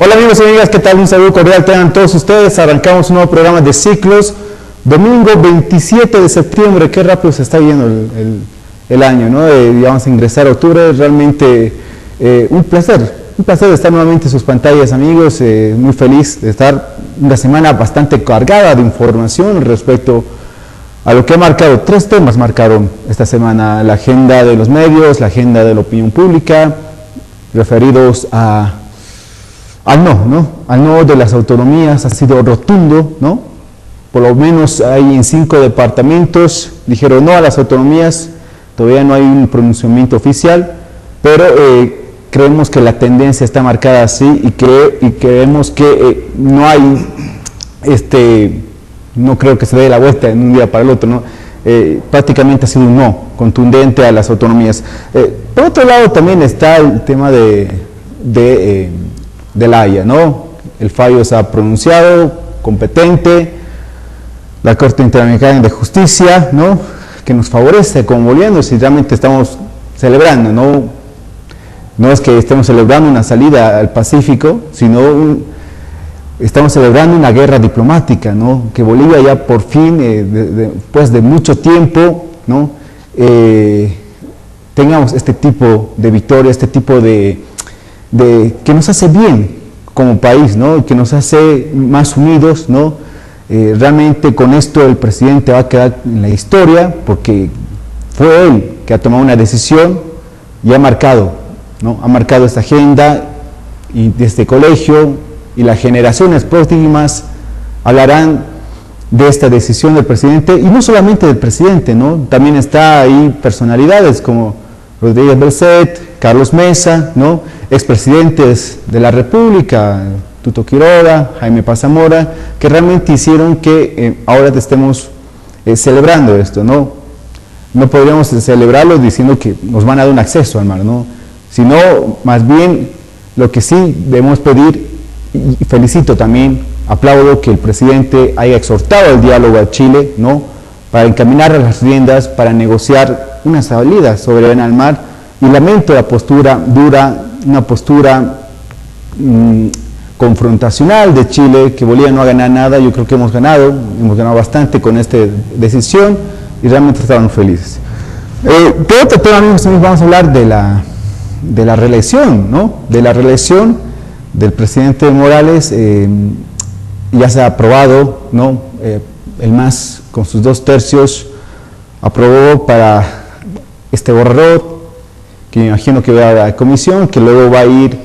Hola amigos y amigas, ¿qué tal? Un saludo cordial tengan todos ustedes. Arrancamos un nuevo programa de ciclos. Domingo 27 de septiembre, qué rápido se está yendo el año, ¿no? Ya vamos a ingresar a octubre, realmente un placer de estar nuevamente en sus pantallas, amigos. Muy feliz de estar una semana bastante cargada de información respecto a lo que ha marcado. Tres temas marcaron esta semana: la agenda de los medios, la agenda de la opinión pública, referidos al no de las autonomías. Ha sido rotundo, ¿no? Por lo menos hay en 5 departamentos dijeron no a las autonomías. Todavía no hay un pronunciamiento oficial, pero creemos que la tendencia está marcada así y creemos que no hay, no creo que se dé la vuelta en un día para el otro, ¿no? Prácticamente ha sido un no contundente a las autonomías. Por otro lado también está el tema de la Haya, ¿no? El fallo se ha pronunciado, competente, la Corte Interamericana de Justicia, ¿no? Que nos favorece como bolivianos y realmente estamos celebrando, no es que estemos celebrando una salida al Pacífico, sino estamos celebrando una guerra diplomática, ¿no? Que Bolivia ya por fin, después de mucho tiempo, ¿no? Tengamos este tipo de victoria, este tipo de que nos hace bien como país, ¿no? Que nos hace más unidos, ¿no? Realmente con esto el presidente va a quedar en la historia porque fue él que ha tomado una decisión y ha marcado, ¿no? Ha marcado esta agenda, y desde colegio y las generaciones próximas hablarán de esta decisión del presidente, y no solamente del presidente, ¿no? También está ahí personalidades como Rodríguez Belcet, Carlos Mesa, ¿no? Expresidentes de la República, Tuto Quiroga, Jaime Paz Zamora, que realmente hicieron que ahora estemos celebrando esto, ¿no? No podríamos celebrarlo diciendo que nos van a dar un acceso al mar, ¿no? Sino más bien lo que sí debemos pedir, y felicito también, aplaudo que el presidente haya exhortado el diálogo a Chile, ¿no? Para encaminar las riendas, para negociar una salida soberana al mar, y lamento la postura dura, una postura confrontacional de Chile, que Bolivia no ha ganado nada. Yo creo que hemos ganado bastante con esta decisión y realmente estamos felices. Por otro tema, amigos, vamos a hablar de la reelección, ¿no? De la reelección del presidente Morales. Ya se ha aprobado, ¿no? El MAS con sus 2/3 aprobó para este borrador, que me imagino que va a la comisión, que luego va a ir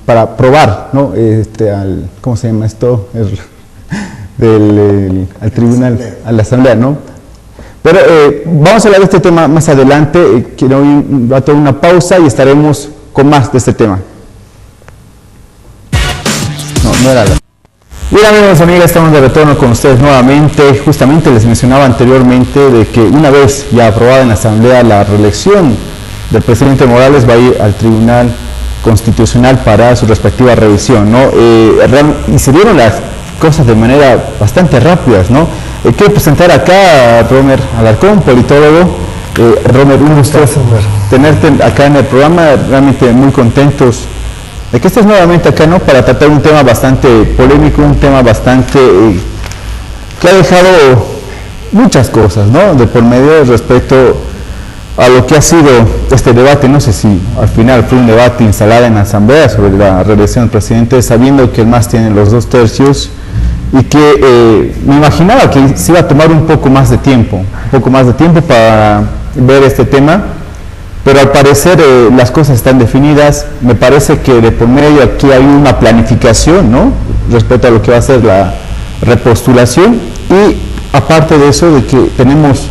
para aprobar, ¿no? ¿Cómo se llama esto? Al tribunal, a la asamblea, ¿no? Pero vamos a hablar de este tema más adelante. Quiero va a tomar una pausa y estaremos con más de este tema. No era la... Bien, amigos y amigas, estamos de retorno con ustedes nuevamente. Justamente les mencionaba anteriormente de que una vez ya aprobada en la asamblea la reelección del presidente Morales, va a ir al Tribunal Constitucional para su respectiva revisión, ¿no? Y se dieron las cosas de manera bastante rápidas, ¿no? Quiero presentar acá a Romer Alarcón, politólogo. Romer, un gusto tenerte acá en el programa, realmente muy contentos de que estés nuevamente acá, ¿no? Para tratar un tema bastante polémico, un tema bastante que ha dejado muchas cosas, ¿no? De por medio respecto a lo que ha sido este debate. No sé si al final fue un debate instalado en la asamblea sobre la reelección del presidente, sabiendo que el MAS tiene los 2/3 y que me imaginaba que se iba a tomar un poco más de tiempo para ver este tema, pero al parecer las cosas están definidas. Me parece que de por medio aquí hay una planificación, ¿no? Respecto a lo que va a ser la repostulación, y aparte de eso, de que tenemos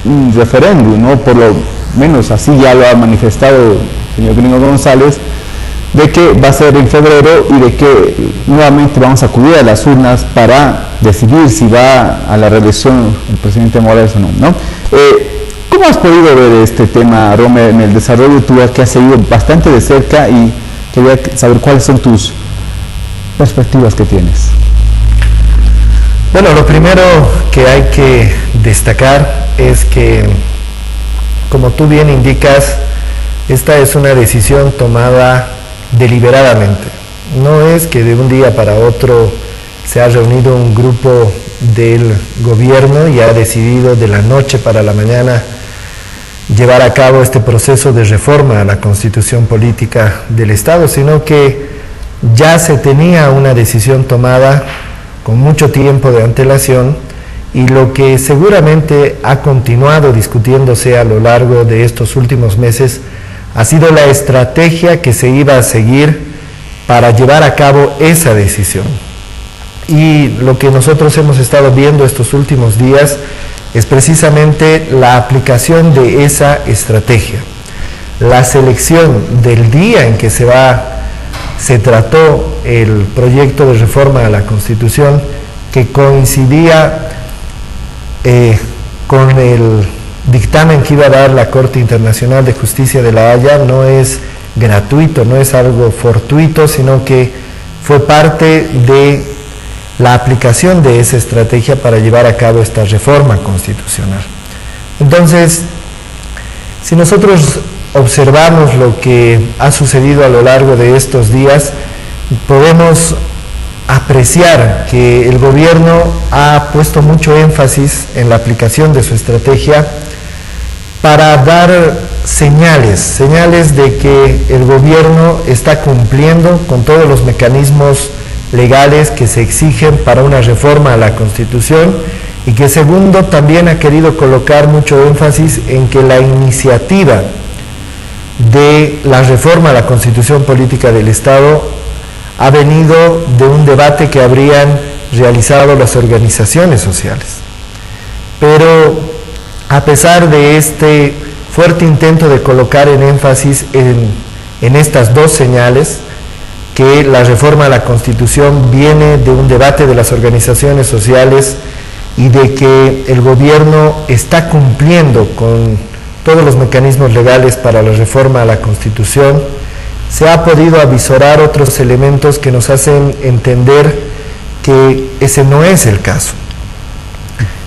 un referéndum, ¿no? Por lo menos así ya lo ha manifestado el señor Gringo González, de que va a ser en febrero y de que nuevamente vamos a acudir a las urnas para decidir si va a la reelección el presidente Morales o no, ¿no? ¿Cómo has podido ver este tema, Romer, en el desarrollo? Tú que has seguido bastante de cerca y quería saber cuáles son tus perspectivas que tienes. Bueno, lo primero que hay que destacar es que, como tú bien indicas, esta es una decisión tomada deliberadamente. No es que de un día para otro se ha reunido un grupo del gobierno y ha decidido de la noche para la mañana llevar a cabo este proceso de reforma a la Constitución Política del Estado, sino que ya se tenía una decisión tomada con mucho tiempo de antelación, y lo que seguramente ha continuado discutiéndose a lo largo de estos últimos meses ha sido la estrategia que se iba a seguir para llevar a cabo esa decisión. Y lo que nosotros hemos estado viendo estos últimos días es precisamente la aplicación de esa estrategia. La selección del día en que se trató el proyecto de reforma a la Constitución, que coincidía con el dictamen que iba a dar la Corte Internacional de Justicia de La Haya, no es gratuito, no es algo fortuito, sino que fue parte de la aplicación de esa estrategia para llevar a cabo esta reforma constitucional. Entonces, si nosotros observamos lo que ha sucedido a lo largo de estos días, podemos apreciar que el gobierno ha puesto mucho énfasis en la aplicación de su estrategia para dar señales de que el gobierno está cumpliendo con todos los mecanismos legales que se exigen para una reforma a la Constitución, y que segundo, también ha querido colocar mucho énfasis en que la iniciativa de la reforma a la Constitución Política del Estado ha venido de un debate que habrían realizado las organizaciones sociales. Pero a pesar de este fuerte intento de colocar en énfasis en estas dos señales, que la reforma a la Constitución viene de un debate de las organizaciones sociales y de que el gobierno está cumpliendo con todos los mecanismos legales para la reforma a la Constitución, se ha podido avisorar otros elementos que nos hacen entender que ese no es el caso.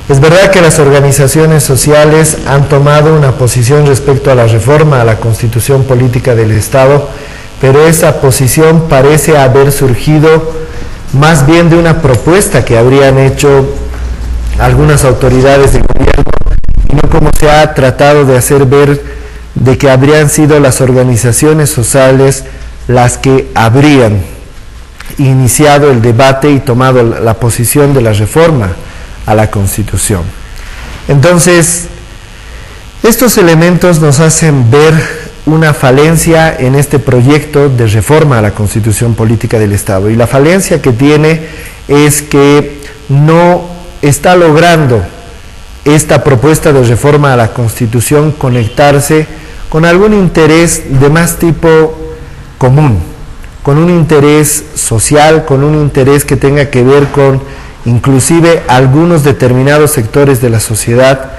Es verdad que las organizaciones sociales han tomado una posición respecto a la reforma a la Constitución Política del Estado, pero esa posición parece haber surgido más bien de una propuesta que habrían hecho algunas autoridades del gobierno, y no como se ha tratado de hacer ver de que habrían sido las organizaciones sociales las que habrían iniciado el debate y tomado la posición de la reforma a la Constitución. Entonces, estos elementos nos hacen ver una falencia en este proyecto de reforma a la Constitución Política del Estado, y la falencia que tiene es que no está logrando esta propuesta de reforma a la Constitución conectarse con algún interés de más tipo común, con un interés social, con un interés que tenga que ver con inclusive algunos determinados sectores de la sociedad.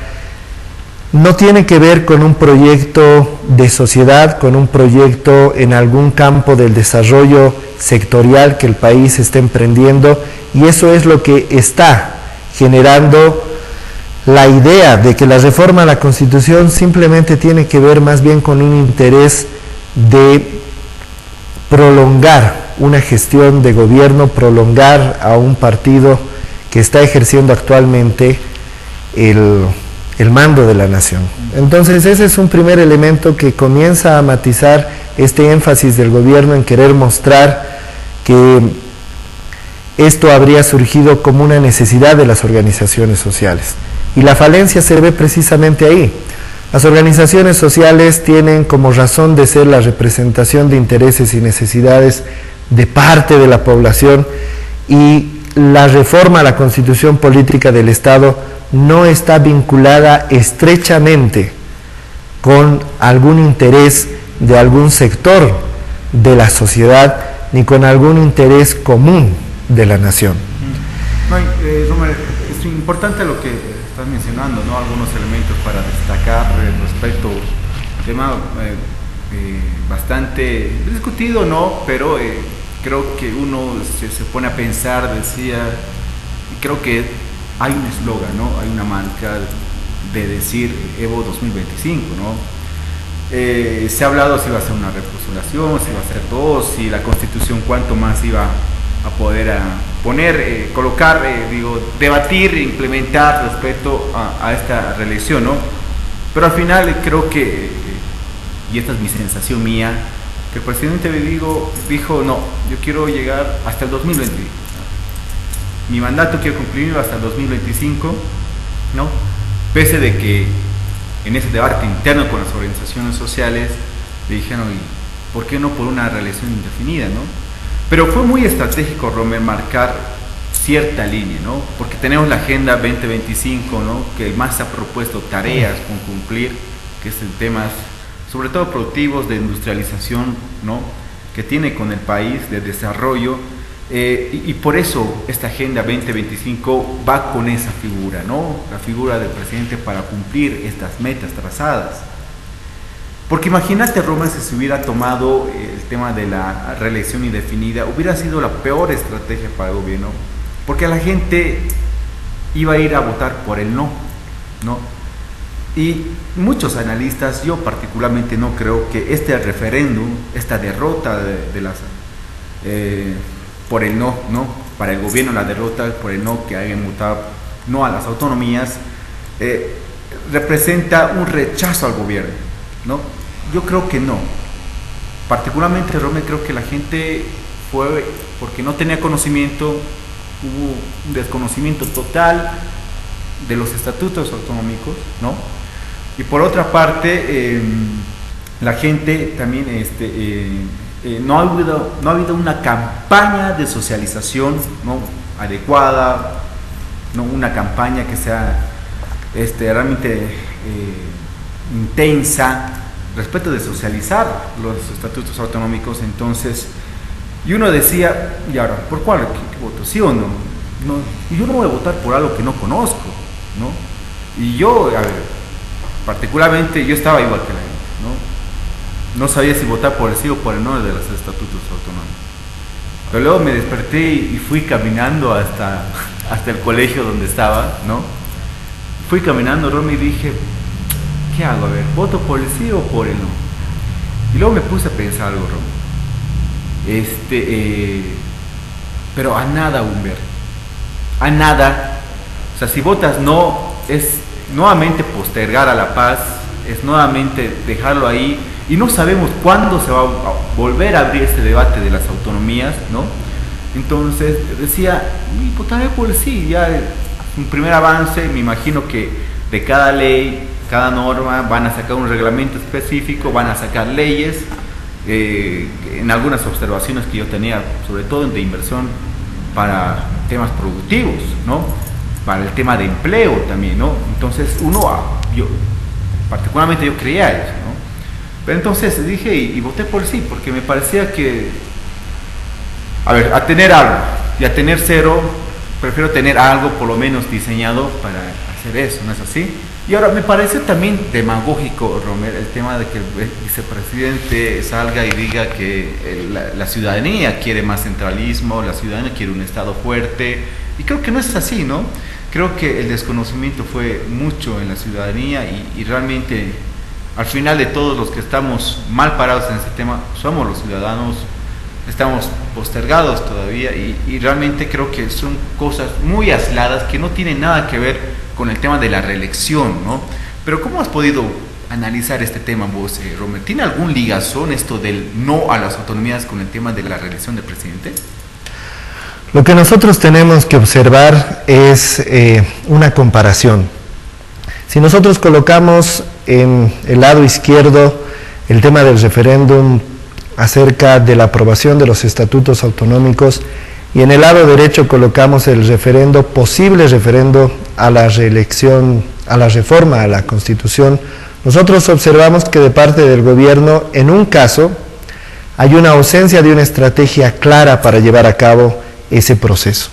No tiene que ver con un proyecto de sociedad, con un proyecto en algún campo del desarrollo sectorial que el país está emprendiendo, y eso es lo que está generando la idea de que la reforma a la Constitución simplemente tiene que ver más bien con un interés de prolongar una gestión de gobierno, prolongar a un partido que está ejerciendo actualmente el mando de la nación. Entonces ese es un primer elemento que comienza a matizar este énfasis del gobierno en querer mostrar que esto habría surgido como una necesidad de las organizaciones sociales. Y la falencia se ve precisamente ahí. Las organizaciones sociales tienen como razón de ser la representación de intereses y necesidades de parte de la población, y la reforma a la Constitución Política del Estado no está vinculada estrechamente con algún interés de algún sector de la sociedad, ni con algún interés común de la nación. No, Romer, es importante lo que estás mencionando, ¿no? Algunos elementos para destacar respecto al tema bastante discutido, ¿no? Pero creo que uno se pone a pensar, decía, y creo que hay un eslogan, ¿no? Hay una marca de decir Evo 2025, ¿no? Se ha hablado si iba a ser una repostulación, si iba a ser dos, si la Constitución cuánto más iba a poder poner, colocar, debatir, implementar respecto a esta reelección, ¿no? Pero al final creo que, y esta es mi sensación mía, que el presidente dijo, no, yo quiero llegar hasta el 2020. Mi mandato quiero cumplirlo hasta el 2025, ¿no? Pese de que en ese debate interno con las organizaciones sociales le dijeron, ¿y por qué no por una reelección indefinida, no? Pero fue muy estratégico, Romer, marcar cierta línea, ¿no? Porque tenemos la Agenda 2025, ¿no? Que más se ha propuesto tareas con cumplir, que es el tema, sobre todo productivos, de industrialización, ¿no? Que tiene con el país, de desarrollo, y por eso esta Agenda 2025 va con esa figura, ¿no? La figura del presidente para cumplir estas metas trazadas. Porque imagínate, Roma, si se hubiera tomado el tema de la reelección indefinida, hubiera sido la peor estrategia para el gobierno, porque la gente iba a ir a votar por el no, ¿no? Y muchos analistas, yo particularmente no creo que este referéndum, esta derrota por el no, ¿no? Para el gobierno la derrota por el no, que hayan votado no a las autonomías, representa un rechazo al gobierno, ¿no? Yo creo que no. Particularmente, Rome, creo que la gente fue porque no tenía conocimiento, hubo un desconocimiento total de los estatutos autonómicos, ¿no? Y por otra parte, la gente también no ha habido una campaña de socialización, ¿no? Adecuada, ¿no? Una campaña que sea realmente intensa respecto de socializar los estatutos autonómicos. Entonces, y uno decía, y ahora, ¿por cuál? ¿Qué voto? ¿Sí o no? Y yo no voy a votar por algo que no conozco, ¿no? Y yo, a ver, particularmente yo estaba igual que la gente, ¿no? No sabía si votar por el sí o por el no de los estatutos autonómicos. Pero luego me desperté y fui caminando hasta el colegio donde estaba, ¿no? Fui caminando, Romy, y dije, ¿qué hago? A ver, ¿voto por el sí o por el no? Y luego me puse a pensar algo, Romy. Pero a nada, Humber. A nada. O sea, si votas no, es nuevamente postergar a la paz, es nuevamente dejarlo ahí, y no sabemos cuándo se va a volver a abrir este debate de las autonomías, ¿no? Entonces decía, votaré por el sí, ya un primer avance. Me imagino que de cada ley, cada norma, van a sacar un reglamento específico, van a sacar leyes, en algunas observaciones que yo tenía, sobre todo de inversión para temas productivos, ¿no? Para el tema de empleo también, ¿no? Entonces particularmente yo creía eso, ¿no? Pero entonces dije y voté por sí, porque me parecía que, a ver, a tener algo y a tener cero, prefiero tener algo por lo menos diseñado para hacer eso, ¿no es así? Y ahora me parece también demagógico, Romer, el tema de que el vicepresidente salga y diga que la ciudadanía quiere más centralismo, la ciudadanía quiere un Estado fuerte, y creo que no es así, ¿no? Creo que el desconocimiento fue mucho en la ciudadanía y realmente al final de todos los que estamos mal parados en este tema somos los ciudadanos, estamos postergados todavía y realmente creo que son cosas muy aisladas que no tienen nada que ver con el tema de la reelección, ¿no? Pero ¿cómo has podido analizar este tema vos, Romer? ¿Tiene algún ligazón esto del no a las autonomías con el tema de la reelección del presidente? Lo que nosotros tenemos que observar es una comparación. Si nosotros colocamos en el lado izquierdo el tema del referéndum acerca de la aprobación de los estatutos autonómicos y en el lado derecho colocamos el posible referendo a la reelección, a la reforma a la Constitución, nosotros observamos que de parte del gobierno, en un caso, hay una ausencia de una estrategia clara para llevar a cabo ese proceso.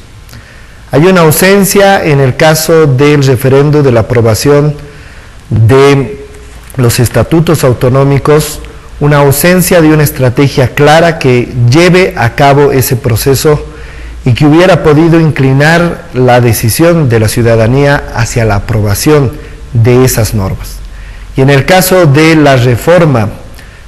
Hay una ausencia en el caso del referendo de la aprobación de los estatutos autonómicos, una ausencia de una estrategia clara que lleve a cabo ese proceso y que hubiera podido inclinar la decisión de la ciudadanía hacia la aprobación de esas normas. Y en el caso de la reforma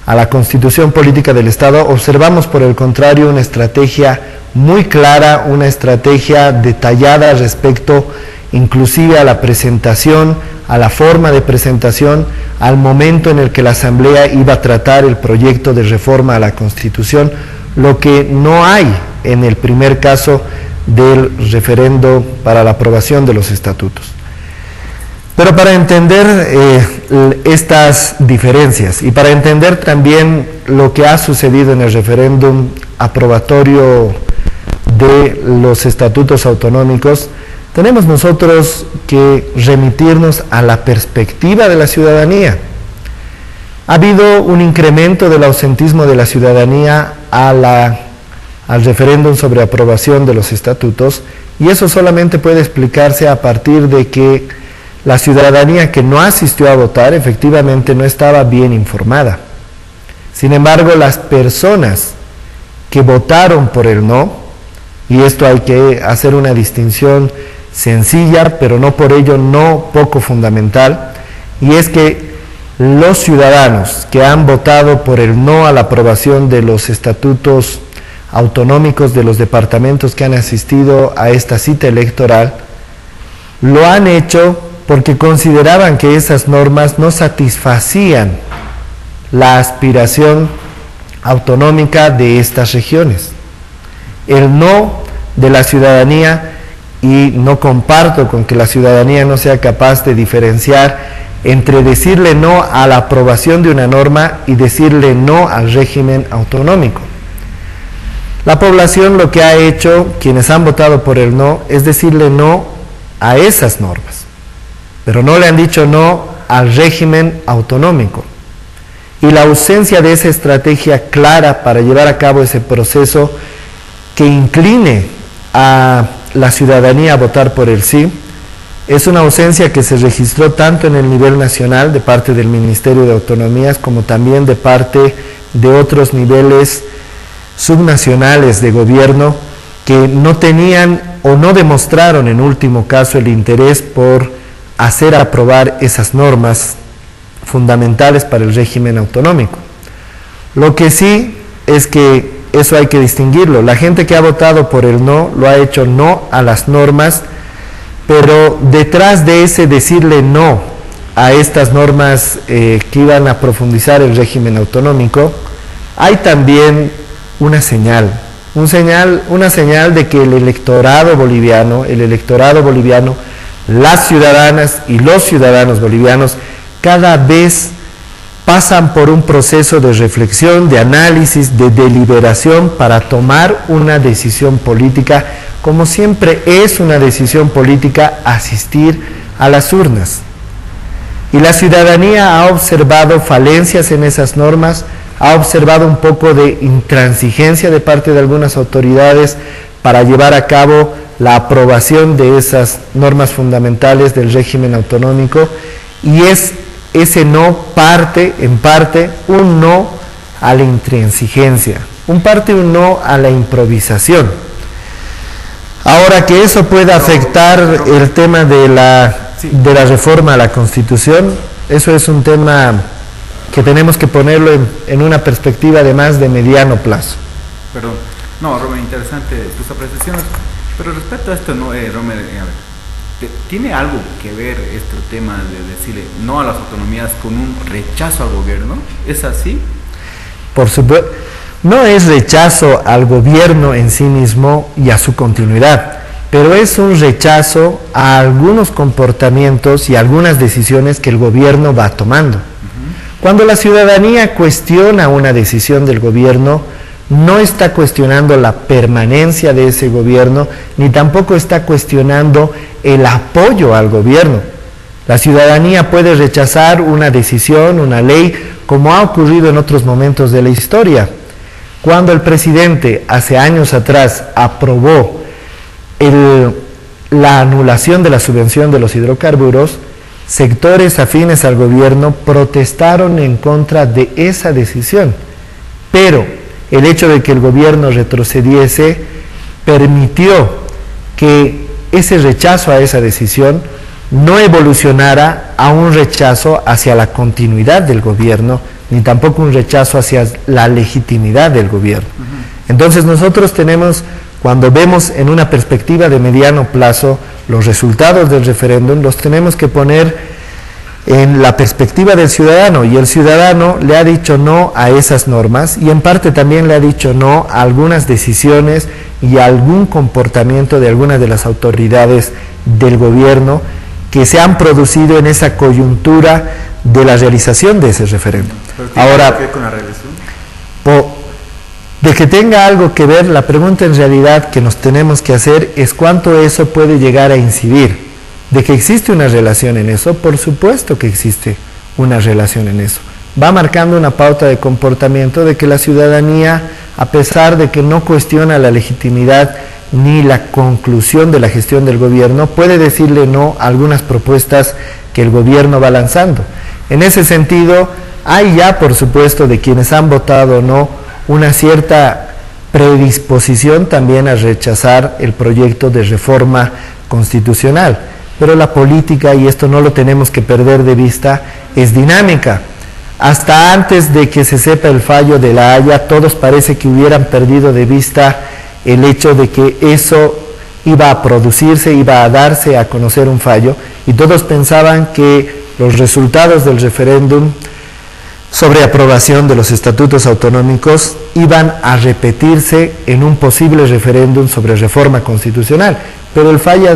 a la Constitución Política del Estado, observamos por el contrario una estrategia muy clara, una estrategia detallada respecto inclusive a la presentación, a la forma de presentación, al momento en el que la Asamblea iba a tratar el proyecto de reforma a la Constitución, lo que no hay en el primer caso del referendo para la aprobación de los estatutos. Pero para entender estas diferencias y para entender también lo que ha sucedido en el referéndum aprobatorio de los estatutos autonómicos, tenemos nosotros que remitirnos a la perspectiva de la ciudadanía. Ha habido un incremento del ausentismo de la ciudadanía al referéndum sobre aprobación de los estatutos, y eso solamente puede explicarse a partir de que la ciudadanía que no asistió a votar efectivamente no estaba bien informada. Sin embargo, las personas que votaron por el no, y esto hay que hacer una distinción sencilla, pero no por ello no poco fundamental, y es que los ciudadanos que han votado por el no a la aprobación de los estatutos autonómicos de los departamentos que han asistido a esta cita electoral, lo han hecho porque consideraban que esas normas no satisfacían la aspiración autonómica de estas regiones. El no de la ciudadanía, y no comparto con que la ciudadanía no sea capaz de diferenciar entre decirle no a la aprobación de una norma y decirle no al régimen autonómico. La población lo que ha hecho, quienes han votado por el no, es decirle no a esas normas, pero no le han dicho no al régimen autonómico. Y la ausencia de esa estrategia clara para llevar a cabo ese proceso que incline a la ciudadanía a votar por el sí, es una ausencia que se registró tanto en el nivel nacional de parte del Ministerio de Autonomías como también de parte de otros niveles subnacionales de gobierno que no tenían o no demostraron en último caso el interés por hacer aprobar esas normas fundamentales para el régimen autonómico. Lo que sí es que eso hay que distinguirlo. La gente que ha votado por el no, lo ha hecho no a las normas, pero detrás de ese decirle no a estas normas que iban a profundizar el régimen autonómico, hay también una señal de que el electorado boliviano, las ciudadanas y los ciudadanos bolivianos cada vez pasan por un proceso de reflexión, de análisis, de deliberación para tomar una decisión política, como siempre es una decisión política asistir a las urnas. Y la ciudadanía ha observado falencias en esas normas, ha observado un poco de intransigencia de parte de algunas autoridades para llevar a cabo la aprobación de esas normas fundamentales del régimen autonómico, y es ese no en parte, un no a la intransigencia, un no a la improvisación. Ahora, que eso pueda afectar el tema de la reforma a la Constitución, eso es un tema que tenemos que ponerlo en una perspectiva además de mediano plazo. Perdón, no, Romer, interesante tus apreciaciones, pero respecto a esto, no, Romer, ¿tiene algo que ver este tema de decirle no a las autonomías con un rechazo al gobierno? ¿Es así? Por supuesto, no es rechazo al gobierno en sí mismo y a su continuidad, pero es un rechazo a algunos comportamientos y algunas decisiones que el gobierno va tomando. Cuando la ciudadanía cuestiona una decisión del gobierno, no está cuestionando la permanencia de ese gobierno, ni tampoco está cuestionando el apoyo al gobierno. La ciudadanía puede rechazar una decisión, una ley, como ha ocurrido en otros momentos de la historia. Cuando el presidente hace años atrás aprobó la anulación de la subvención de los hidrocarburos, sectores afines al gobierno protestaron en contra de esa decisión, pero el hecho de que el gobierno retrocediese permitió que ese rechazo a esa decisión no evolucionara a un rechazo hacia la continuidad del gobierno, ni tampoco un rechazo hacia la legitimidad del gobierno. Entonces nosotros tenemos, cuando vemos en una perspectiva de mediano plazo los resultados del referéndum, los tenemos que poner en la perspectiva del ciudadano, y el ciudadano le ha dicho no a esas normas y en parte también le ha dicho no a algunas decisiones y a algún comportamiento de algunas de las autoridades del gobierno que se han producido en esa coyuntura de la realización de ese referéndum. Ahora, ¿qué con la reelección? De que tenga algo que ver, la pregunta en realidad que nos tenemos que hacer es cuánto eso puede llegar a incidir. De que existe una relación en eso, por supuesto que existe una relación en eso. Va marcando una pauta de comportamiento de que la ciudadanía, a pesar de que no cuestiona la legitimidad ni la conclusión de la gestión del gobierno, puede decirle no a algunas propuestas que el gobierno va lanzando. En ese sentido, hay ya, por supuesto, de quienes han votado no, una cierta predisposición también a rechazar el proyecto de reforma constitucional. Pero la política, y esto no lo tenemos que perder de vista, es dinámica. Hasta antes de que se sepa el fallo de La Haya, todos parece que hubieran perdido de vista el hecho de que eso iba a producirse, iba a darse a conocer un fallo, y todos pensaban que los resultados del referéndum sobre aprobación de los estatutos autonómicos iban a repetirse en un posible referéndum sobre reforma constitucional. Pero el fallo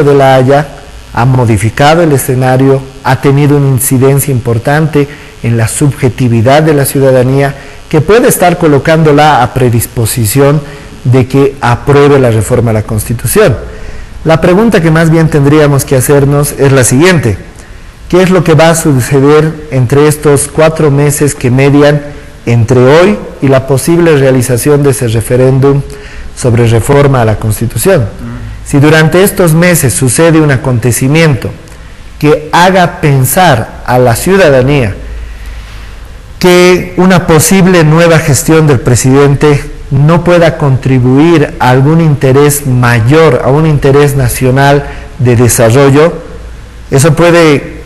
de La Haya ha modificado el escenario, ha tenido una incidencia importante en la subjetividad de la ciudadanía, que puede estar colocándola a predisposición de que apruebe la reforma a la Constitución. La pregunta que más bien tendríamos que hacernos es la siguiente: ¿qué es lo que va a suceder entre estos 4 meses que median entre hoy y la posible realización de ese referéndum sobre reforma a la Constitución? Si durante estos meses sucede un acontecimiento que haga pensar a la ciudadanía que una posible nueva gestión del presidente no pueda contribuir a algún interés mayor, a un interés nacional de desarrollo, eso puede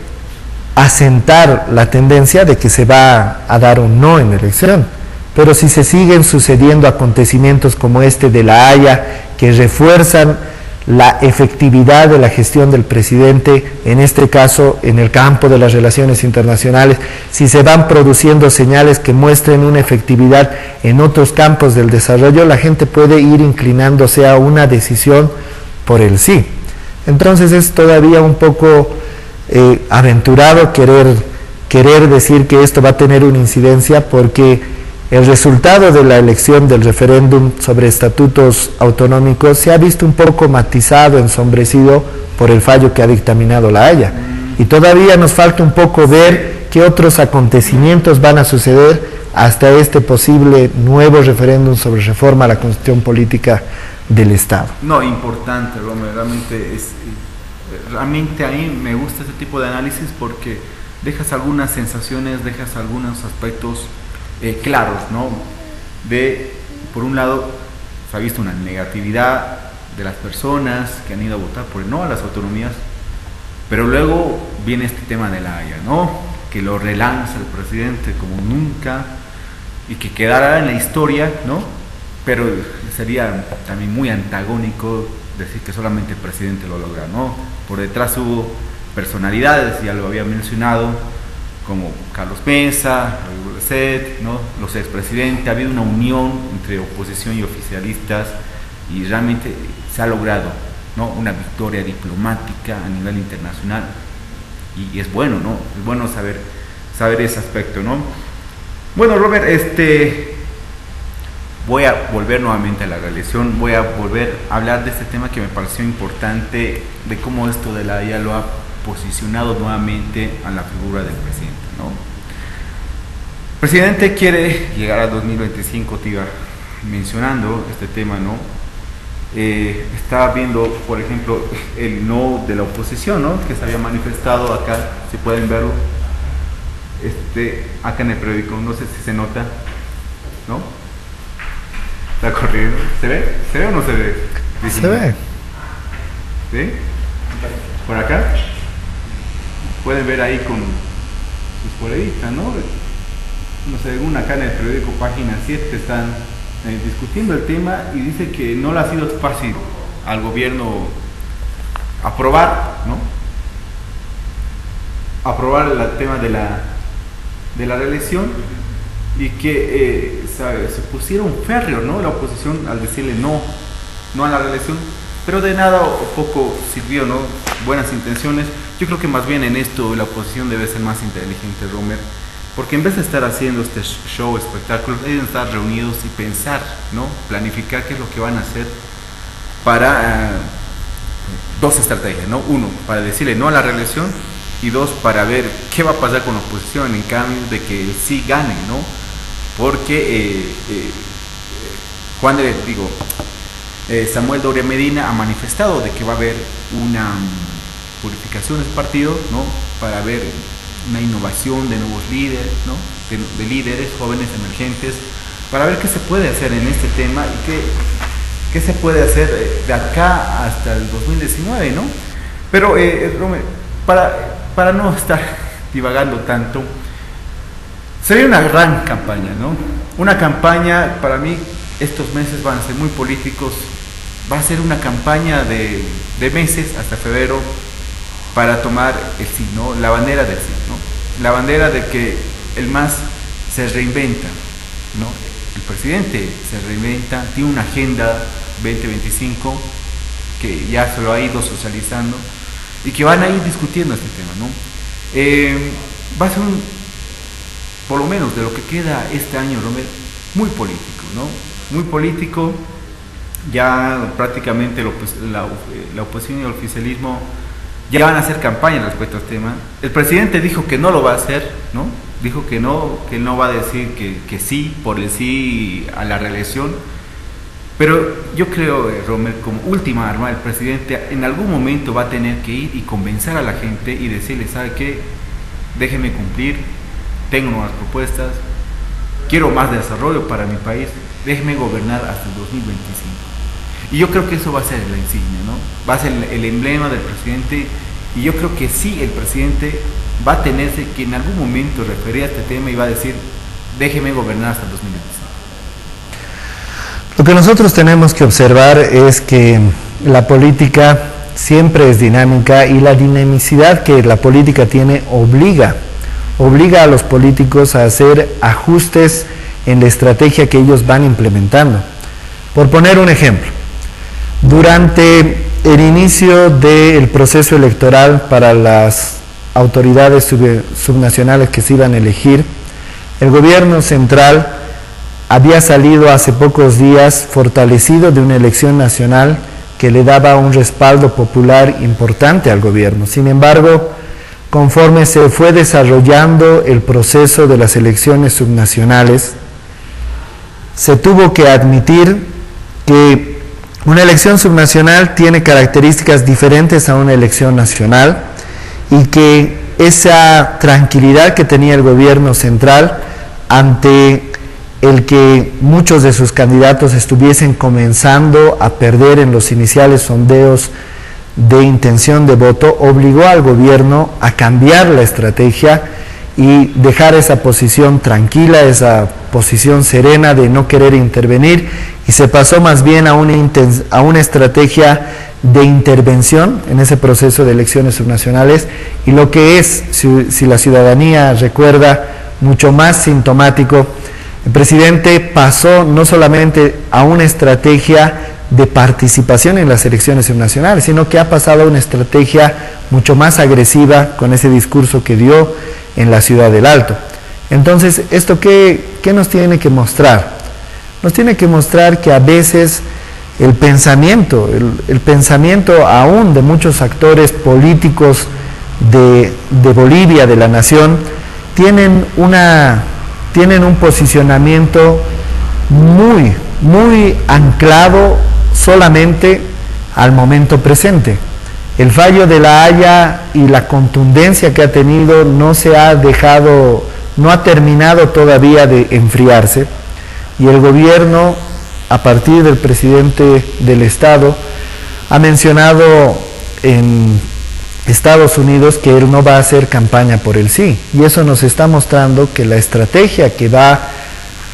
asentar la tendencia de que se va a dar un no en la elección. Pero si se siguen sucediendo acontecimientos como este de La Haya, que refuerzan la efectividad de la gestión del presidente, en este caso en el campo de las relaciones internacionales, si se van produciendo señales que muestren una efectividad en otros campos del desarrollo, la gente puede ir inclinándose a una decisión por el sí. Entonces es todavía un poco aventurado querer decir que esto va a tener una incidencia, porque el resultado de la elección del referéndum sobre estatutos autonómicos se ha visto un poco matizado, ensombrecido por el fallo que ha dictaminado La Haya. Y todavía nos falta un poco ver qué otros acontecimientos van a suceder hasta este posible nuevo referéndum sobre reforma a la Constitución Política del Estado. No, importante, Romer, realmente a mí me gusta este tipo de análisis porque dejas algunas sensaciones, dejas algunos aspectos claros, ¿no? Por un lado, se ha visto una negatividad de las personas que han ido a votar por el no a las autonomías, pero luego viene este tema de La Haya, ¿no? Que lo relanza el presidente como nunca y que quedará en la historia, ¿no? Pero sería también muy antagónico decir que solamente el presidente lo logra, ¿no? Por detrás hubo personalidades, ya lo había mencionado, como Carlos Mesa, ¿no? Los expresidentes. Ha habido una unión entre oposición y oficialistas y realmente se ha logrado, ¿no? Una victoria diplomática a nivel internacional, y es bueno, ¿no? Es bueno saber ese aspecto, ¿no? Bueno, Robert, voy a volver nuevamente a la reelección, voy a volver a hablar de este tema que me pareció importante, de cómo esto de La Haya lo ha posicionado nuevamente a la figura del presidente, ¿no? El presidente quiere llegar a 2025, te iba mencionando este tema, ¿no? Está viendo, por ejemplo, el no de la oposición, ¿no? Que se había manifestado acá, si pueden verlo, acá en el periódico, no sé si se nota, ¿no? Está corriendo, ¿se ve? ¿Se ve o no se ve? Se ve. ¿Sí? ¿Por acá? pueden ver ahí con sus periodistas, ¿no? No sé, acá en el periódico Página 7 están discutiendo el tema y dice que no le ha sido fácil al gobierno aprobar, ¿no? Aprobar el tema de la reelección, y que se pusieron férreos, ¿no? La oposición al decirle no a la reelección, pero de nada o poco sirvió, ¿no? Buenas intenciones. Yo creo que más bien en esto la oposición debe ser más inteligente, Romer, porque en vez de estar haciendo este show, espectáculos, deben estar reunidos y pensar, ¿no? Planificar qué es lo que van a hacer para dos estrategias, ¿no? Uno, para decirle no a la reelección, y dos, para ver qué va a pasar con la oposición en cambio de que el sí gane, ¿no? Porque Samuel Doria Medina ha manifestado de que va a haber una purificación del partido, ¿no? Para ver una innovación de nuevos líderes, ¿no? De líderes jóvenes emergentes, para ver qué se puede hacer en este tema y qué se puede hacer de acá hasta el 2019, ¿no? Pero, para no estar divagando tanto, sería una gran campaña, ¿no? Una campaña, para mí, estos meses van a ser muy políticos, va a ser una campaña de meses hasta febrero para tomar el sí, ¿no? La bandera del sí, ¿no? La bandera de que el MAS se reinventa, ¿no? El presidente se reinventa, tiene una agenda 2025 que ya se lo ha ido socializando y que van a ir discutiendo este tema, ¿no? Va a ser por lo menos de lo que queda este año, Romero, muy político, ¿no? Muy político. Ya prácticamente la oposición y el oficialismo ya van a hacer campaña respecto al tema. El presidente dijo que no lo va a hacer, ¿no? Dijo que no va a decir que sí, por el sí a la reelección. Pero yo creo, Romer, como última arma, el presidente en algún momento va a tener que ir y convencer a la gente y decirle, ¿sabe qué? Déjeme cumplir, tengo nuevas propuestas, quiero más desarrollo para mi país, déjeme gobernar hasta el 2025. Y yo creo que eso va a ser la insignia, ¿no? Va a ser el emblema del presidente, y yo creo que sí, el presidente va a tenerse que en algún momento referir a este tema y va a decir, déjeme gobernar hasta el 2025. Lo que nosotros tenemos que observar es que la política siempre es dinámica, y la dinamicidad que la política tiene obliga a los políticos a hacer ajustes en la estrategia que ellos van implementando. Por poner un ejemplo, durante el inicio del proceso electoral para las autoridades subnacionales que se iban a elegir, el gobierno central había salido hace pocos días fortalecido de una elección nacional que le daba un respaldo popular importante al gobierno. Sin embargo, conforme se fue desarrollando el proceso de las elecciones subnacionales, se tuvo que admitir que una elección subnacional tiene características diferentes a una elección nacional, y que esa tranquilidad que tenía el gobierno central ante el que muchos de sus candidatos estuviesen comenzando a perder en los iniciales sondeos de intención de voto, obligó al gobierno a cambiar la estrategia y dejar esa posición tranquila, esa posición serena de no querer intervenir, y se pasó más bien a una estrategia de intervención en ese proceso de elecciones subnacionales. Y lo que es, si la ciudadanía recuerda, mucho más sintomático, el presidente pasó no solamente a una estrategia de participación en las elecciones subnacionales, sino que ha pasado a una estrategia mucho más agresiva con ese discurso que dio en la Ciudad del Alto. Entonces, ¿esto qué nos tiene que mostrar? Nos tiene que mostrar que a veces el pensamiento aún de muchos actores políticos de Bolivia, de la nación, tienen un posicionamiento muy anclado solamente al momento presente. El fallo de La Haya y la contundencia que ha tenido no ha terminado todavía de enfriarse, y el gobierno, a partir del presidente del Estado, ha mencionado en Estados Unidos que él no va a hacer campaña por el sí, y eso nos está mostrando que la estrategia que va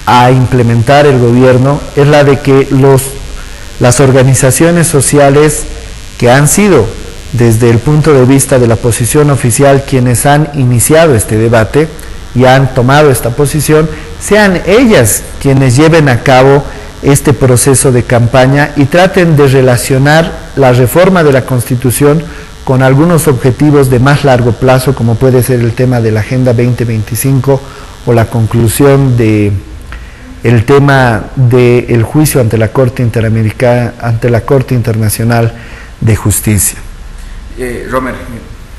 a implementar el gobierno es la de que las organizaciones sociales que han sido desde el punto de vista de la posición oficial quienes han iniciado este debate y han tomado esta posición, sean ellas quienes lleven a cabo este proceso de campaña y traten de relacionar la reforma de la Constitución con algunos objetivos de más largo plazo, como puede ser el tema de la Agenda 2025 o la conclusión de el tema del juicio ante la Corte Interamericana, ante la Corte Internacional de Justicia. Romer,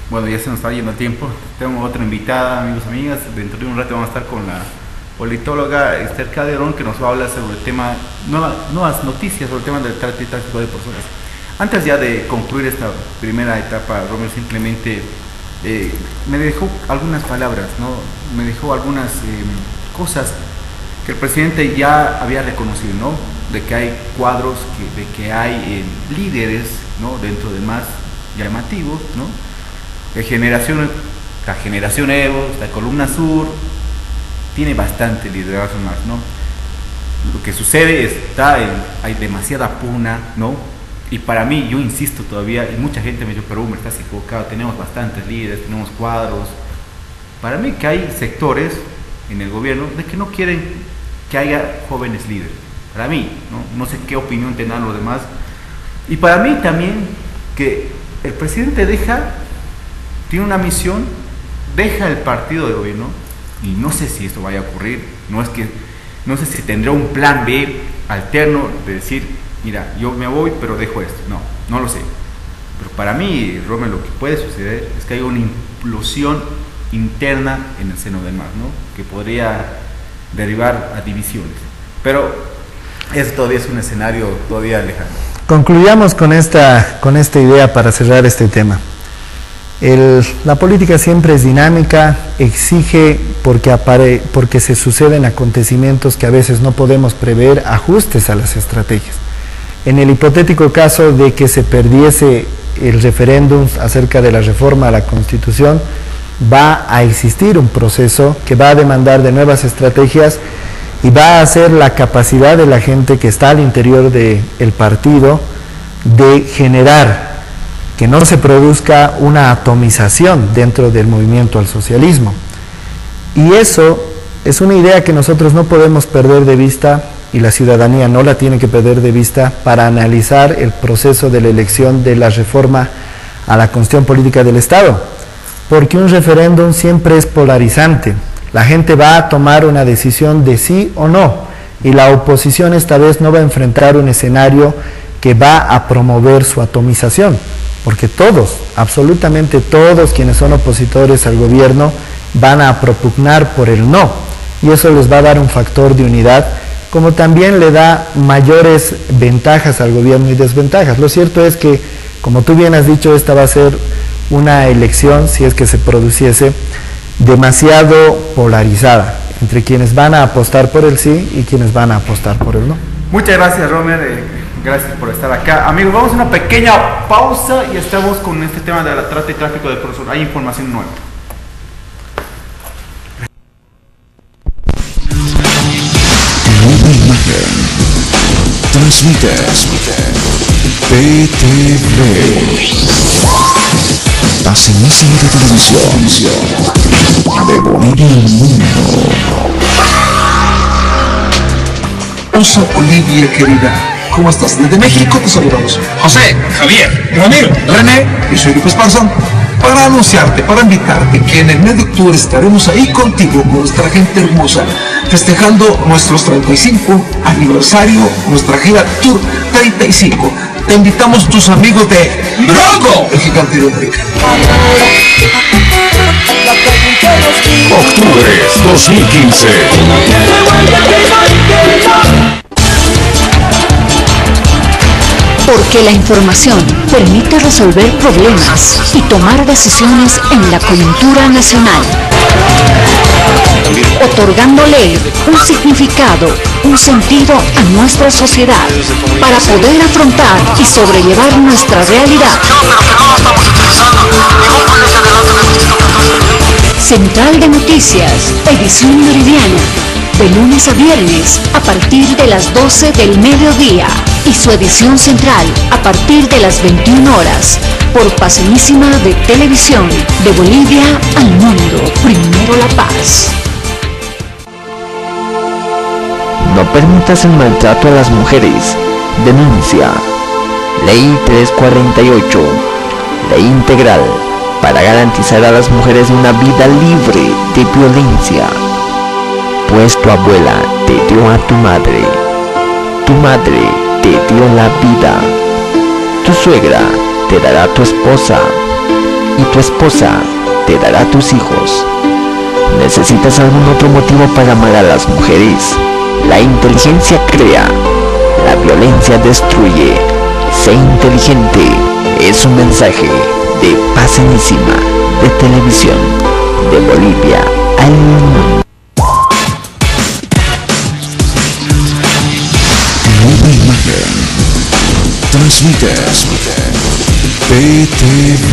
bueno, ya se nos está yendo el tiempo. Tengo otra invitada, amigos, amigas. Dentro de un rato vamos a estar con la politóloga Esther Calderón, que nos va a hablar sobre el tema, nuevas noticias sobre el tema del tráfico de personas. Antes ya de concluir esta primera etapa, Romer, simplemente me dejó algunas palabras, ¿no? Me dejó algunas cosas que el presidente ya había reconocido, ¿no? De que hay cuadros, de que hay líderes, ¿no? Dentro de más llamativos, ¿no? La generación Evo, la Columna Sur, tiene bastante liderazgo más, ¿no? Lo que sucede es hay demasiada pugna, ¿no? Y para mí, yo insisto todavía, y mucha gente me dice, pero me estás equivocado, tenemos bastantes líderes, tenemos cuadros. Para mí que hay sectores en el gobierno de que no quieren que haya jóvenes líderes. Para mí, no sé qué opinión tendrán los demás. Y para mí también que el presidente tiene una misión, deja el partido de gobierno, y no sé si esto vaya a ocurrir, no sé si tendrá un plan B alterno de decir, mira, yo me voy pero dejo esto, no lo sé. Pero para mí, Romer, lo que puede suceder es que haya una implosión interna en el seno del MAS, ¿no? Que podría derivar a divisiones, pero eso todavía es un escenario todavía lejano. Concluyamos con esta idea para cerrar este tema. La política siempre es dinámica, exige, porque se suceden acontecimientos que a veces no podemos prever, ajustes a las estrategias. En el hipotético caso de que se perdiese el referéndum acerca de la reforma a la Constitución, va a existir un proceso que va a demandar de nuevas estrategias y va a ser la capacidad de la gente que está al interior del partido de generar que no se produzca una atomización dentro del movimiento al socialismo. Y eso es una idea que nosotros no podemos perder de vista, y la ciudadanía no la tiene que perder de vista para analizar el proceso de la elección de la reforma a la Constitución Política del Estado, porque un referéndum siempre es polarizante. La gente va a tomar una decisión de sí o no, y la oposición esta vez no va a enfrentar un escenario que va a promover su atomización, porque todos, absolutamente todos quienes son opositores al gobierno van a propugnar por el no, y eso les va a dar un factor de unidad, como también le da mayores ventajas al gobierno y desventajas. Lo cierto es que, como tú bien has dicho, esta va a ser una elección, si es que se produciese, demasiado polarizada entre quienes van a apostar por el sí y quienes van a apostar por el no. Muchas gracias, Romer, gracias por estar acá. Amigos, vamos a una pequeña pausa y estamos con este tema de la trata y tráfico de personas. Hay información nueva. Transmite PTV, la señal de televisión de Bolivia al mundo. Bolivia querida, ¿cómo estás? Desde México te saludamos. José, Javier, Ramiro, René y soy Luis Esparza, para anunciarte, para invitarte que en el mes de octubre estaremos ahí contigo, con nuestra gente hermosa, festejando nuestros 35 aniversario, nuestra gira Tour 35. Te invitamos tus amigos de Bronco, el gigante de América. Octubre 2015. Porque la información permite resolver problemas y tomar decisiones en la coyuntura nacional. otorgándole un significado, un sentido a nuestra sociedad, para poder afrontar y sobrellevar nuestra realidad. Central de Noticias, edición meridiana, de lunes a viernes a partir de las 12 del mediodía y su edición central a partir de las 21 horas por Pasenísima de Televisión, de Bolivia al mundo. Primero la paz. No permitas el maltrato a las mujeres. Denuncia. Ley 348. Ley integral para garantizar a las mujeres una vida libre de violencia. Pues tu abuela te dio a tu madre te dio la vida, tu suegra te dará a tu esposa y tu esposa te dará a tus hijos. ¿Necesitas algún otro motivo para amar a las mujeres? La inteligencia crea, la violencia destruye. Sé inteligente, es un mensaje de Pasenísima de Televisión, de Bolivia al mundo. Nueva imagen. Transmite PTV.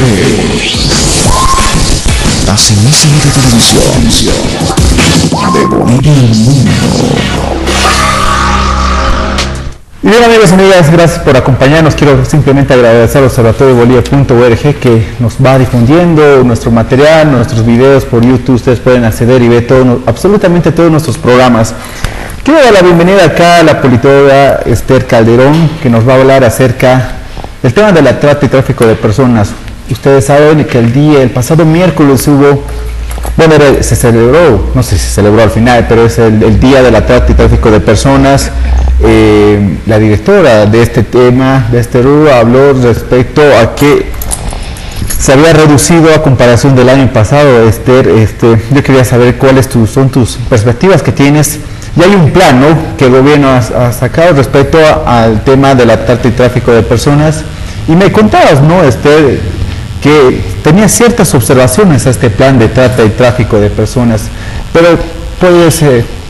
Pasenísima de Televisión, de Bolivia al mundo. Y bien, amigos y amigas, gracias por acompañarnos. Quiero simplemente agradecer al Observatorio de Bolivia.org que nos va difundiendo nuestro material, nuestros videos por YouTube. Ustedes pueden acceder y ver absolutamente todos nuestros programas. Quiero dar la bienvenida acá a la politóloga Esther Calderón, que nos va a hablar acerca del tema de la trata y tráfico de personas. Ustedes saben que el pasado miércoles se celebró, no sé si se celebró al final, pero es el Día de la Trata y Tráfico de Personas. La directora de este tema, de este rubro, habló respecto a que se había reducido a comparación del año pasado. Esther, yo quería saber cuáles son tus perspectivas que tienes. Y hay un plan, ¿no?, que el gobierno ha sacado respecto al tema de la trata y tráfico de personas. Y me contabas, ¿no, Esther, que tenías ciertas observaciones a este plan de trata y tráfico de personas? Pero puedes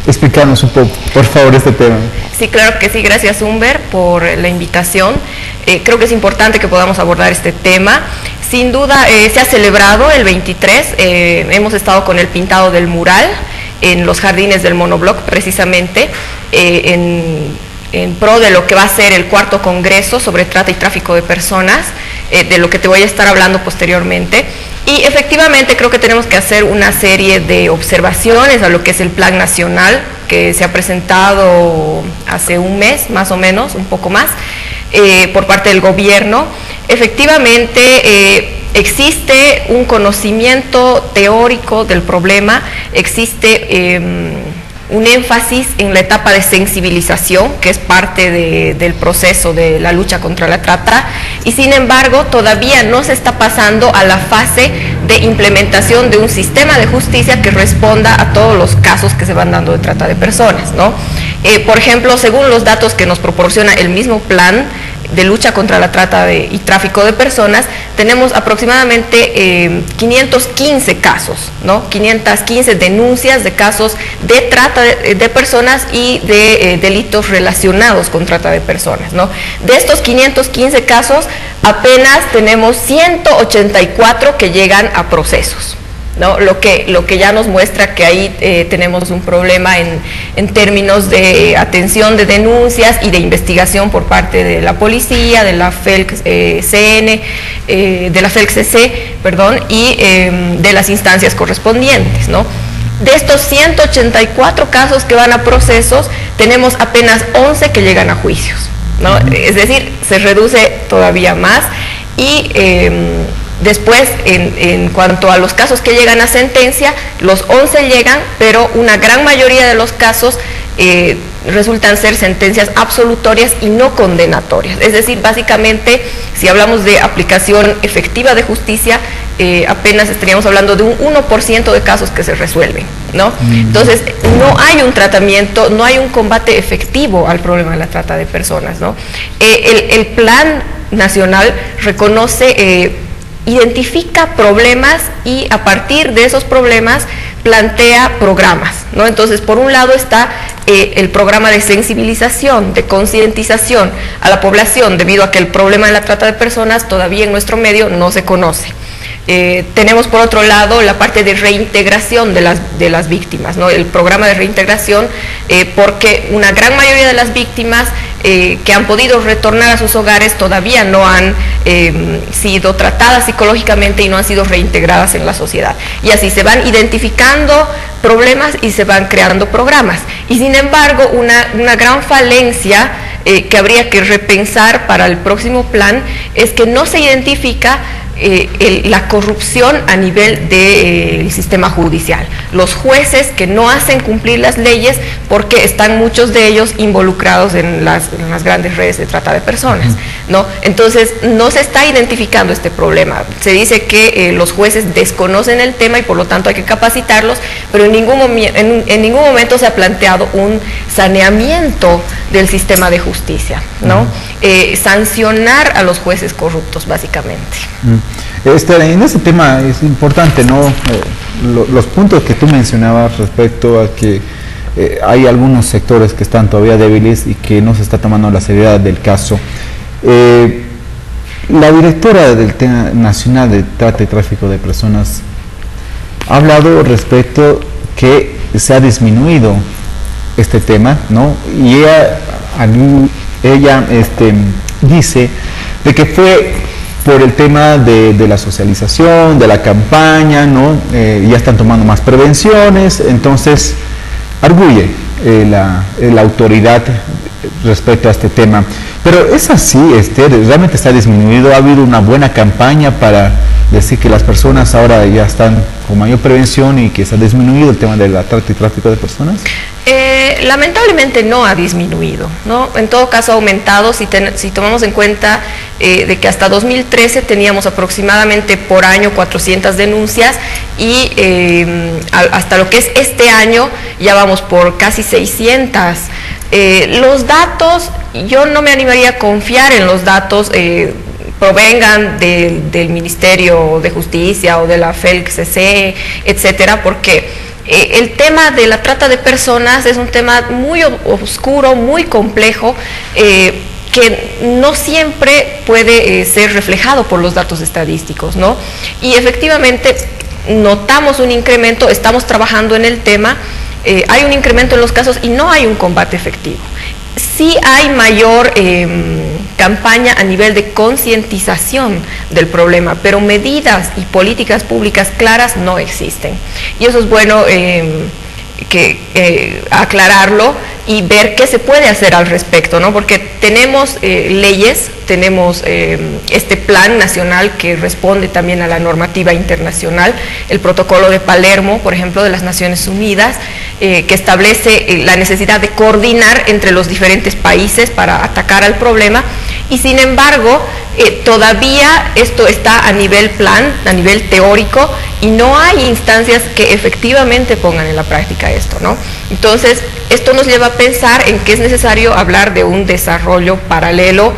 explicarnos un poco, por favor, este tema. Sí, claro que sí. Gracias, Humber, por la invitación. Creo que es importante que podamos abordar este tema. Sin duda, se ha celebrado el 23, hemos estado con el pintado del mural en los jardines del Monobloc, precisamente, en pro de lo que va a ser el 4º Congreso sobre Trata y Tráfico de Personas, de lo que te voy a estar hablando posteriormente. Y efectivamente creo que tenemos que hacer una serie de observaciones a lo que es el Plan Nacional, que se ha presentado hace un mes, más o menos, un poco más, por parte del gobierno. Efectivamente, existe un conocimiento teórico del problema, existe un énfasis en la etapa de sensibilización, que es parte del proceso de la lucha contra la trata, y sin embargo todavía no se está pasando a la fase de implementación de un sistema de justicia que responda a todos los casos que se van dando de trata de personas, ¿no? Por ejemplo, según los datos que nos proporciona el mismo plan de lucha contra la trata y tráfico de personas, tenemos aproximadamente 515 casos, ¿no? 515 denuncias de casos de trata de personas y de delitos relacionados con trata de personas, ¿no? De estos 515 casos, apenas tenemos 184 que llegan a procesos, ¿no? Lo que ya nos muestra que ahí tenemos un problema en términos de atención de denuncias y de investigación por parte de la policía, de la FELC-CN, de la FELC-CC, perdón, y de las instancias correspondientes, ¿no? De estos 184 casos que van a procesos, tenemos apenas 11 que llegan a juicios, ¿no? Es decir, se reduce todavía más. Y después, en cuanto a los casos que llegan a sentencia, los 11 llegan, pero una gran mayoría de los casos resultan ser sentencias absolutorias y no condenatorias. Es decir, básicamente, si hablamos de aplicación efectiva de justicia, apenas estaríamos hablando de un 1% de casos que se resuelven, ¿no? Entonces, no hay un tratamiento, no hay un combate efectivo al problema de la trata de personas, ¿no? El Plan Nacional reconoce, identifica problemas y a partir de esos problemas plantea programas, ¿no? Entonces, por un lado está el programa de sensibilización, de concientización a la población, debido a que el problema de la trata de personas todavía en nuestro medio no se conoce. Tenemos por otro lado la parte de reintegración de las víctimas, ¿no? El programa de reintegración, porque una gran mayoría de las víctimas que han podido retornar a sus hogares todavía no han sido tratadas psicológicamente y no han sido reintegradas en la sociedad. Y así se van identificando problemas y se van creando programas. Y sin embargo, una gran falencia que habría que repensar para el próximo plan es que no se identifica la corrupción a nivel del sistema judicial. Los jueces que no hacen cumplir las leyes porque están muchos de ellos involucrados en las grandes redes de trata de personas, ¿no? Entonces no se está identificando este problema. Se dice que los jueces desconocen el tema y por lo tanto hay que capacitarlos, pero en ningún momento se ha planteado un saneamiento del sistema de justicia, ¿no? Sancionar a los jueces corruptos, básicamente. En ese tema es importante, ¿no? Los puntos que tú mencionabas respecto a que hay algunos sectores que están todavía débiles y que no se está tomando la seriedad del caso. La directora del tema nacional de trata y tráfico de personas ha hablado respecto que se ha disminuido este tema, ¿no? Y ella dice de que fue por el tema de la socialización, de la campaña, ¿no? Ya están tomando más prevenciones, entonces arguye la autoridad respecto a este tema. Pero es así, realmente está disminuido, ha habido una buena campaña para decir que las personas ahora ya están con mayor prevención y que se ha disminuido el tema de la trata y tráfico de personas. Lamentablemente no ha disminuido, ¿no? En todo caso ha aumentado si tomamos en cuenta de que hasta 2013 teníamos aproximadamente por año 400 denuncias y hasta lo que es este año ya vamos por casi 600. Los datos, yo no me animaría a confiar en los datos provengan del Ministerio de Justicia o de la FELCC, etcétera, porque el tema de la trata de personas es un tema muy oscuro, muy complejo, que no siempre puede ser reflejado por los datos estadísticos, ¿no? Y efectivamente notamos un incremento, estamos trabajando en el tema, hay un incremento en los casos y no hay un combate efectivo. Sí hay mayor campaña a nivel de concientización del problema, pero medidas y políticas públicas claras no existen. Y eso es bueno aclararlo y ver qué se puede hacer al respecto, ¿no? Porque tenemos leyes, tenemos este plan nacional que responde también a la normativa internacional, el protocolo de Palermo, por ejemplo, de las Naciones Unidas, que establece la necesidad de coordinar entre los diferentes países para atacar al problema, y sin embargo todavía esto está a nivel plan, a nivel teórico, y no hay instancias que efectivamente pongan en la práctica esto, ¿no? Entonces esto nos lleva a pensar en que es necesario hablar de un desarrollo paralelo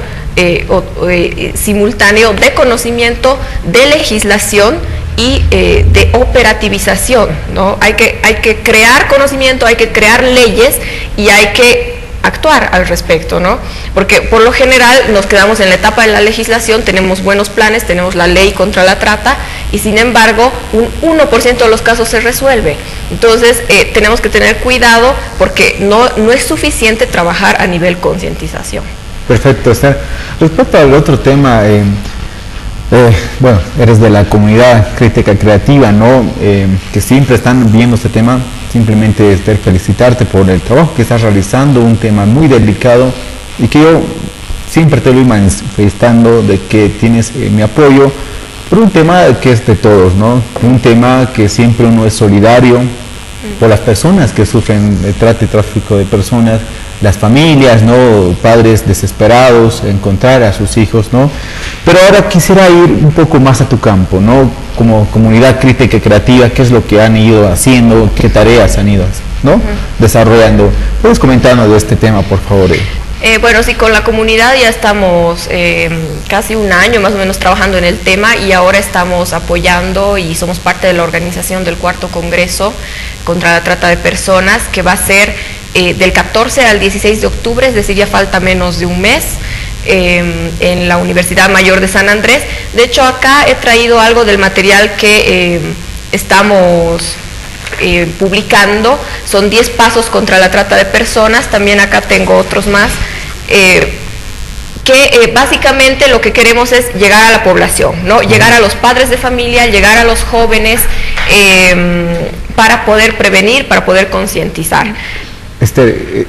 simultáneo de conocimiento, de legislación y de operativización, ¿no? Hay que crear conocimiento, hay que crear leyes y hay que actuar al respecto, ¿no? Porque por lo general nos quedamos en la etapa de la legislación, tenemos buenos planes, tenemos la ley contra la trata y sin embargo un 1% de los casos se resuelve. Entonces tenemos que tener cuidado porque no es suficiente trabajar a nivel concientización. Perfecto, Esther. Respecto al otro tema, bueno, eres de la comunidad crítica creativa, ¿no? Que siempre están viendo este tema. Simplemente, Esther, felicitarte por el trabajo que estás realizando, un tema muy delicado y que yo siempre te lo voy manifestando de que tienes mi apoyo por un tema que es de todos, ¿no? Un tema que siempre uno es solidario por las personas que sufren de trata y tráfico de personas, las familias, ¿no? Padres desesperados, encontrar a sus hijos, ¿no? Pero ahora quisiera ir un poco más a tu campo, ¿no? Como comunidad crítica y creativa, ¿qué es lo que han ido haciendo? ¿Qué tareas han ido, ¿no? desarrollando? ¿Puedes comentarnos de este tema, por favor? Bueno, sí, con la comunidad ya estamos casi un año más o menos trabajando en el tema y ahora estamos apoyando y somos parte de la organización del cuarto Congreso contra la Trata de Personas, que va a ser del 14 al 16 de octubre, es decir, ya falta menos de un mes, en la Universidad Mayor de San Andrés. De hecho, acá he traído algo del material que estamos publicando. Son 10 pasos contra la trata de personas. También acá tengo otros más, que básicamente lo que queremos es llegar a la población, ¿no? Llegar a los padres de familia, llegar a los jóvenes, para poder prevenir, para poder concientizar.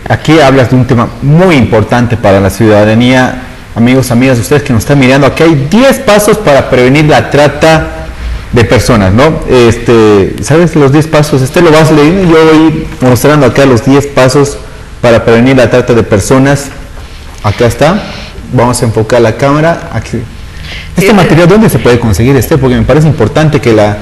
Aquí hablas de un tema muy importante para la ciudadanía. Amigos, amigas, ustedes que nos están mirando, aquí hay 10 pasos para prevenir la trata de personas, ¿no? ¿Sabes los 10 pasos? Lo vas leyendo y yo voy mostrando acá los 10 pasos para prevenir la trata de personas. Acá está. Vamos a enfocar la cámara. Aquí. Material, ¿dónde se puede conseguir Porque me parece importante que la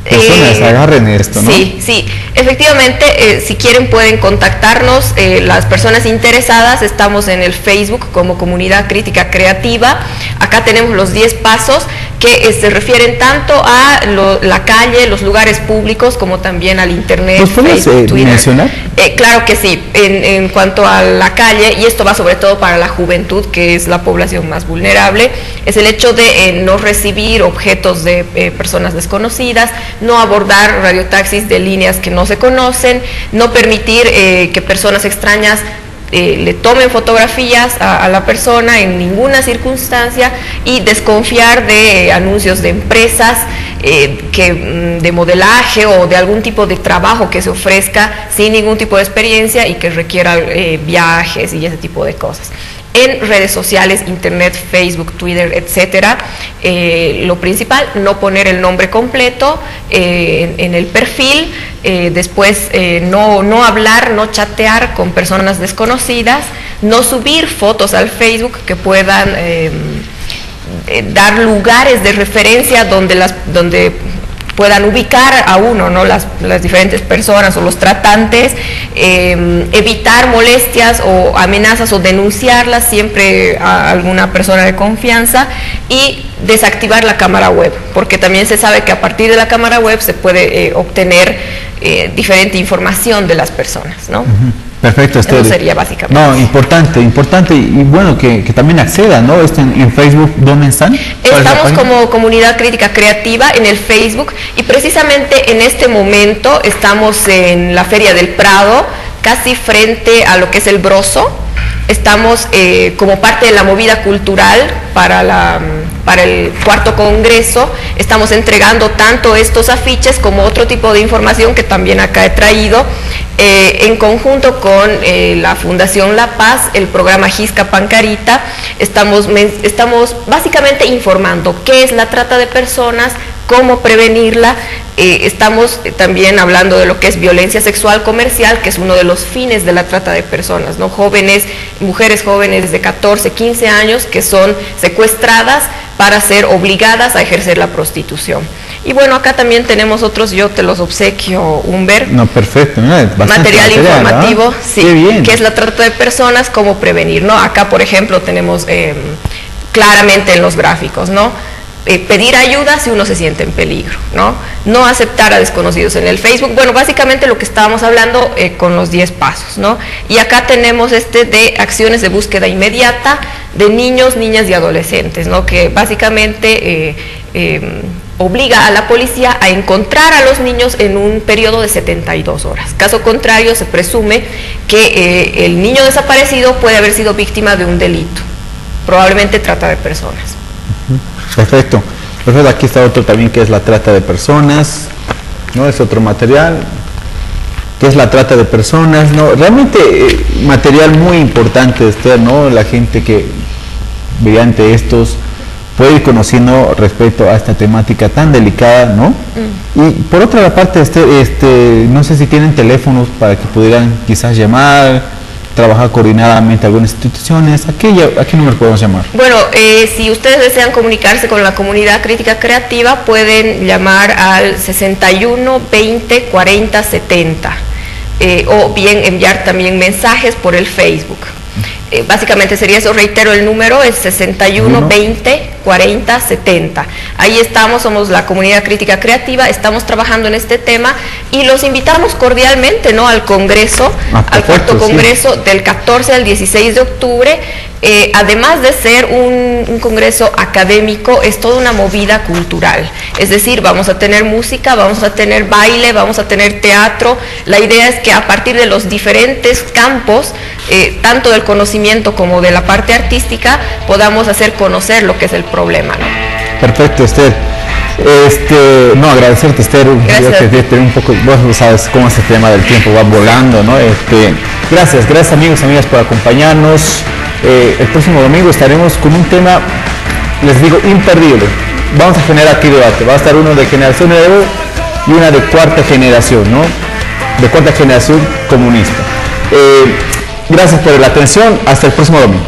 personas agarren esto, ¿no? Sí, sí. Efectivamente, si quieren pueden contactarnos, las personas interesadas. Estamos en el Facebook como Comunidad Crítica Creativa. Acá tenemos los 10 pasos que se refieren tanto a la calle, los lugares públicos, como también al internet. ¿Los puedes mencionar? Claro que sí, en cuanto a la calle, y esto va sobre todo para la juventud, que es la población más vulnerable, es el hecho de no recibir objetos de personas desconocidas, no abordar radiotaxis de líneas que no se conocen, no permitir que personas extrañas le tomen fotografías a la persona en ninguna circunstancia, y desconfiar de anuncios de empresas de modelaje o de algún tipo de trabajo que se ofrezca sin ningún tipo de experiencia y que requiera viajes y ese tipo de cosas. En redes sociales, internet, Facebook, Twitter, etcétera, lo principal, no poner el nombre completo en el perfil, después no hablar, no chatear con personas desconocidas, no subir fotos al Facebook que puedan dar lugares de referencia donde puedan ubicar a uno, ¿no? Las diferentes personas o los tratantes, evitar molestias o amenazas o denunciarlas siempre a alguna persona de confianza, y desactivar la cámara web, porque también se sabe que a partir de la cámara web se puede obtener diferente información de las personas, ¿no? Perfecto, Eso sería básicamente. No, importante, y bueno, que también accedan, ¿no? En Facebook, ¿dónde están? Estamos como Comunidad Crítica Creativa en el Facebook, y precisamente en este momento estamos en la Feria del Prado, casi frente a lo que es el Broso. Estamos como parte de la movida cultural para el cuarto congreso. Estamos entregando tanto estos afiches como otro tipo de información que también acá he traído, en conjunto con la Fundación La Paz, el programa Jisca Pancarita. Estamos básicamente informando qué es la trata de personas, cómo prevenirla. Estamos también hablando de lo que es violencia sexual comercial, que es uno de los fines de la trata de personas, ¿no? Mujeres jóvenes de 14, 15 años que son secuestradas para ser obligadas a ejercer la prostitución. Y bueno, acá también tenemos otros, yo te los obsequio, Humber. No, perfecto. Material informativo, ¿no? Sí, que es la trata de personas, cómo prevenir, ¿no? Acá, por ejemplo, tenemos claramente en los gráficos, ¿no? Pedir ayuda si uno se siente en peligro, ¿no? No aceptar a desconocidos en el Facebook. Bueno, básicamente lo que estábamos hablando con los 10 pasos, ¿no? Y acá tenemos de acciones de búsqueda inmediata de niños, niñas y adolescentes, ¿no? Que básicamente obliga a la policía a encontrar a los niños en un periodo de 72 horas. Caso contrario, se presume que el niño desaparecido puede haber sido víctima de un delito, probablemente trata de personas. Perfecto. Aquí está otro también, que es la trata de personas, ¿no? Es otro material, que es la trata de personas, ¿no? Realmente material muy importante, ¿no? La gente que mediante estos puede ir conociendo respecto a esta temática tan delicada, ¿no? Y por otra parte, no sé si tienen teléfonos para que pudieran quizás llamar, trabajar coordinadamente algunas instituciones. ¿A qué número podemos llamar? Bueno, si ustedes desean comunicarse con la Comunidad Crítica Creativa, pueden llamar al 61 20 40 70, o bien enviar también mensajes por el Facebook. Básicamente sería eso, reitero el número, es 61 20 40 70. Ahí estamos, somos la comunidad crítica creativa, estamos trabajando en este tema y los invitamos cordialmente, ¿no?, al Congreso, al cuarto Congreso del 14 al 16 de octubre. Además de ser un congreso académico, es toda una movida cultural. Es decir, vamos a tener música, vamos a tener baile, vamos a tener teatro. La idea es que a partir de los diferentes campos, tanto del conocimiento como de la parte artística, podamos hacer conocer lo que es el problema, ¿no? Perfecto, Esther. No, agradecerte, Esther. Gracias. Yo que un poco, vos sabes cómo es el tema del tiempo, va volando, ¿no? Gracias amigos, amigas por acompañarnos. El próximo domingo estaremos con un tema, les digo, imperdible. Vamos a generar aquí debate. Va a estar uno de generación de nuevo y una de cuarta generación, ¿no? De cuarta generación comunista. Gracias por la atención. Hasta el próximo domingo.